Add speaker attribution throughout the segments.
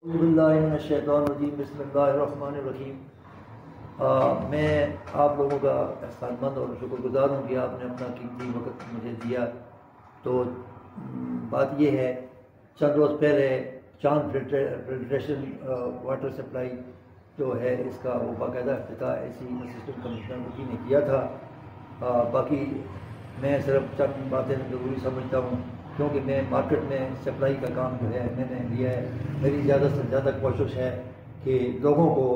Speaker 1: بسم اللہ الرحمن الرحیم۔ میں آپ لوگوں کا احسان مند اور شکر گزار ہوں کہ آپ نے اپنا قیمتی وقت مجھے دیا۔ تو بات یہ ہے، چند روز پہلے چاند فلٹریشن واٹر سپلائی جو ہے اس کا وہ باقاعدہ افتتاح ایسی اسسٹنٹ کمشنر اکی نے کیا تھا۔ باقی میں صرف چند باتیں ضروری سمجھتا ہوں، کیونکہ میں مارکیٹ میں سپلائی کا کام جو ہے میں نے لیا ہے۔ میری زیادہ سے زیادہ کوشش ہے کہ لوگوں کو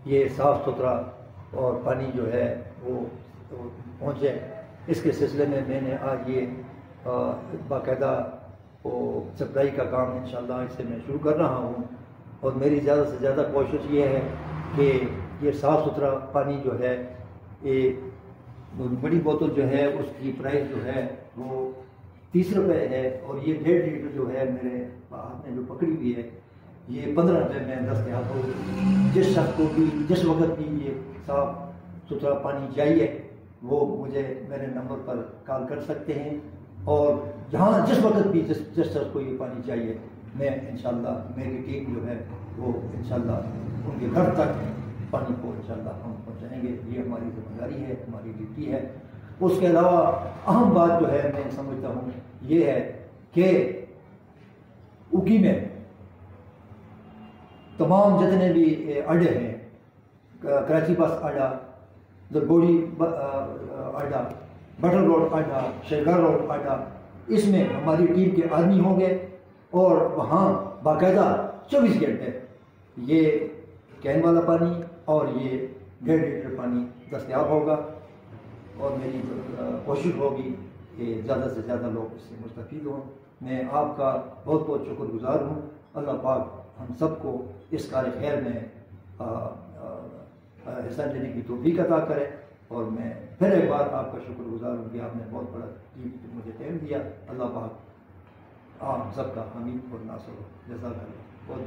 Speaker 1: یہ صاف ستھرا اور پانی جو ہے وہ پہنچے۔ اس کے سلسلے میں میں نے آج یہ باقاعدہ وہ سپلائی کا کام انشاءاللہ اس سے میں شروع کر رہا ہوں، اور میری زیادہ سے زیادہ کوشش یہ ہے کہ یہ صاف ستھرا پانی جو ہے، یہ بڑی بوتل جو ہے اس کی پرائس جو ہے وہ 30 روپے ہے، اور یہ 1.5 لیٹر جو ہے میرے ہاتھ میں جو پکڑی ہوئی ہے یہ 15 روپے میں دستیاب ہوگی۔ جس شخص کو بھی جس وقت بھی یہ صاف ستھرا پانی چاہیے وہ مجھے میرے نمبر پر کال کر سکتے ہیں، اور جہاں جس وقت بھی جس شخص کو یہ پانی چاہیے، میں انشاءاللہ میری ٹیم جو ہے وہ انشاءاللہ ان کے گھر تک پانی کو انشاءاللہ ہم پہنچائیں گے۔ یہ ہماری ذمہ داری ہے، ہماری ڈیوٹی ہے۔ اس کے علاوہ اہم بات جو ہے میں سمجھتا ہوں یہ ہے کہ اکی میں تمام جتنے بھی اڈے ہیں، کراچی بس اڈا، دربوڑی اڈا، بٹل روڈ اڈا، شیرگاہ روڈ اڈا، اس میں ہماری ٹیم کے آدمی ہوں گے، اور وہاں باقاعدہ 24 گھنٹے یہ کین والا پانی اور یہ 1.5 لیٹر پانی دستیاب ہوگا، اور میری کوشش ہوگی کہ زیادہ سے زیادہ لوگ اس سے مستفید ہوں۔ میں آپ کا بہت بہت شکر گزار ہوں۔ اللہ پاک ہم سب کو اس کار خیر میں حصہ لینے کی توفیق عطا کرے، اور میں پھر ایک بار آپ کا شکر گزار ہوں کہ آپ نے بہت بڑا مجھے ٹائم دیا۔ اللہ پاک آپ سب کا حمید اور ناصر ہو۔ جزاک اللہ۔ بہت